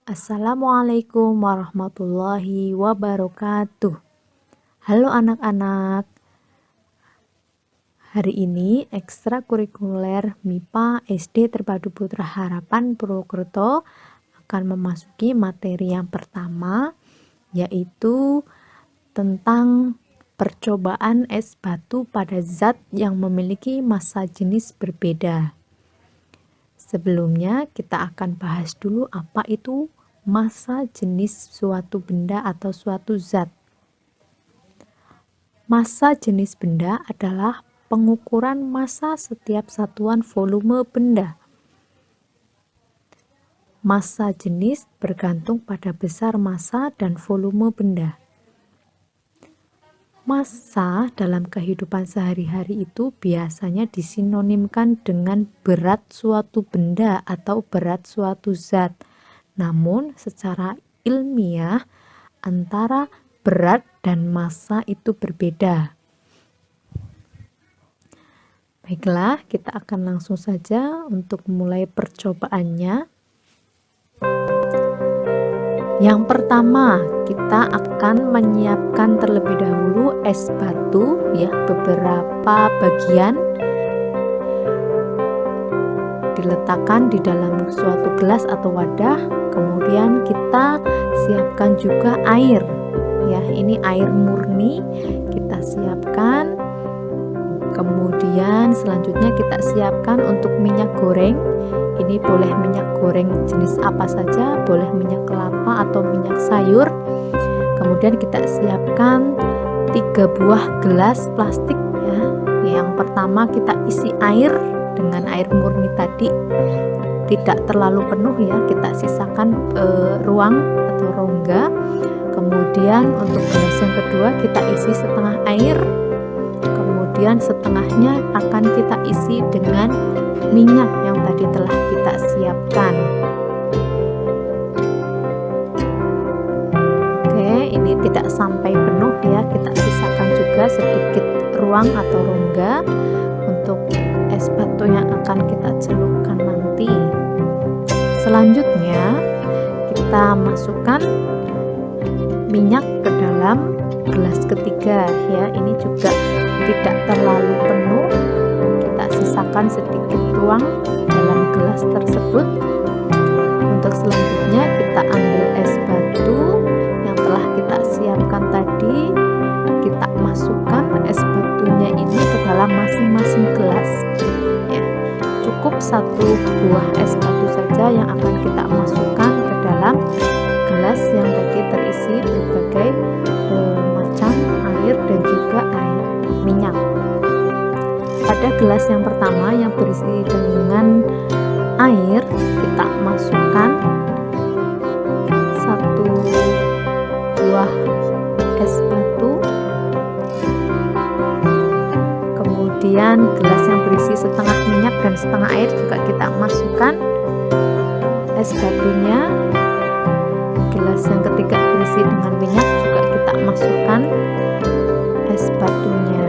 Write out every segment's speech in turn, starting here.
Assalamualaikum warahmatullahi wabarakatuh. Halo anak-anak, hari ini ekstrakurikuler MIPA SD Terpadu Putra Harapan Purwokerto akan memasuki materi yang pertama, yaitu tentang percobaan es batu pada zat yang memiliki massa jenis berbeda. Sebelumnya kita akan bahas dulu apa itu massa jenis suatu benda atau suatu zat. Massa jenis benda adalah pengukuran massa setiap satuan volume benda. Massa jenis bergantung pada besar massa dan volume benda. Massa dalam kehidupan sehari-hari itu biasanya disinonimkan dengan berat suatu benda atau berat suatu zat. Namun secara ilmiah antara berat dan massa itu berbeda. Baiklah, kita akan langsung saja untuk mulai percobaannya. Yang pertama, kita akan menyiapkan terlebih dahulu es batu, ya, beberapa bagian diletakkan di dalam suatu gelas atau wadah. Kemudian kita siapkan juga air, ya, ini air murni kita siapkan. Kemudian selanjutnya kita siapkan untuk minyak goreng. Ini boleh minyak goreng jenis apa saja, boleh minyak kelapa atau minyak sayur. Kemudian kita siapkan 3 buah gelas plastik, ya. Yang pertama kita isi air dengan air murni tadi, tidak terlalu penuh, ya, kita sisakan ruang atau rongga. Kemudian untuk gelas yang kedua kita isi setengah air, kemudian setengahnya akan kita isi dengan minyak yang tadi telah kita siapkan. Oke, ini tidak sampai penuh, ya, kita sisakan juga sedikit ruang atau rongga untuk es batu yang akan kita celupkan nanti. Selanjutnya kita masukkan minyak ke dalam gelas ketiga, ya, ini juga tidak terlalu penuh, kita sisakan sedikit ruang dalam gelas tersebut. Untuk selanjutnya kita ambil es batu yang telah kita siapkan tadi, kita masukkan es batunya ini ke dalam masing-masing gelas, ya. Cukup 1 buah es batu saja yang akan kita masukkan ke dalam gelas yang tadi terisi berbagai macam air dan juga air minyak. Pada gelas yang pertama yang berisi dengan air, kita masukkan 1 buah es batu. Kemudian gelas yang berisi setengah minyak dan setengah air juga kita masukkan es batunya. Gelas yang ketiga berisi dengan minyak juga kita masukkan es batunya.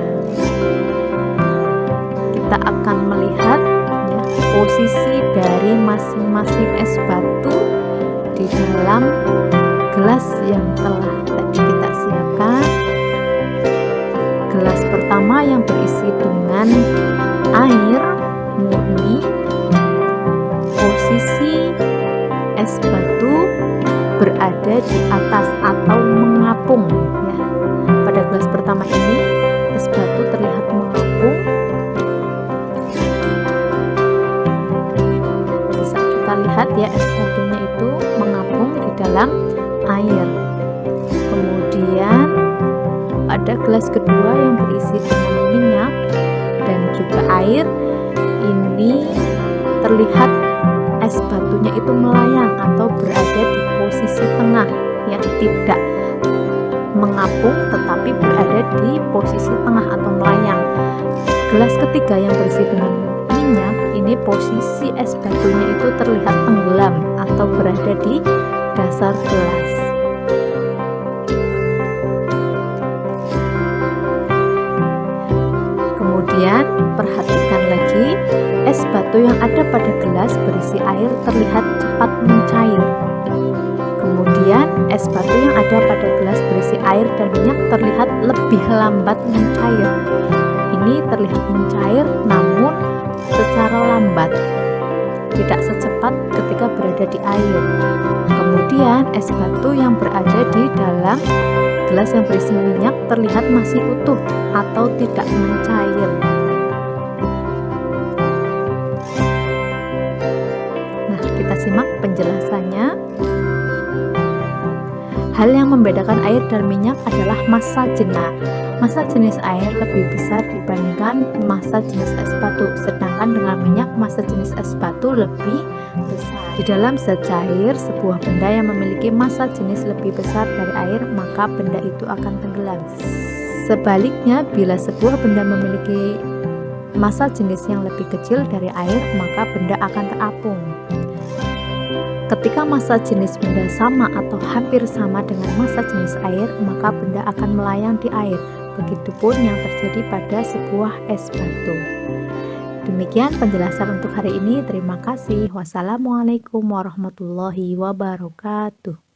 Kita akan melihat, ya, posisi dari masing-masing es batu di dalam gelas yang telah tadi kita siapkan. Gelas pertama yang berisi dengan air murni, posisi es batu berada di atas atau mengapung, ya. Pada gelas pertama ini es batu terlihat mengapung. Bisa kita lihat, ya, es batunya itu mengapung di dalam air. Kemudian pada gelas kedua yang berisi dengan minyak dan juga air, ini terlihat es batunya itu melayang atau berada di posisi tengah, ya, tidak mengapung tetapi berada di posisi tengah atau melayang. Gelas ketiga yang berisi dengan minyak, ini posisi es batunya itu terlihat tenggelam atau berada di dasar gelas. Kemudian perhatikan lagi, es batu yang ada pada gelas berisi air terlihat cepat mencair. Kemudian es batu yang ada pada gelas berisi air dan minyak terlihat lebih lambat mencair. Ini terlihat mencair namun secara lambat, tidak secepat ketika berada di air. Kemudian es batu yang berada di dalam gelas yang berisi minyak terlihat masih utuh atau tidak mencair. Nah, kita simak penjelasannya. Hal yang membedakan air dan minyak adalah massa jenis. Massa jenis air lebih besar dibandingkan massa jenis es batu, sedangkan dengan minyak massa jenis es batu lebih besar. Di dalam zat cair, sebuah benda yang memiliki massa jenis lebih besar dari air, maka benda itu akan tenggelam. Sebaliknya, bila sebuah benda memiliki massa jenis yang lebih kecil dari air, maka benda akan terapung. Ketika massa jenis benda sama atau hampir sama dengan massa jenis air, maka benda akan melayang di air. Begitupun yang terjadi pada sebuah es batu. Demikian penjelasan untuk hari ini. Terima kasih. Wassalamualaikum warahmatullahi wabarakatuh.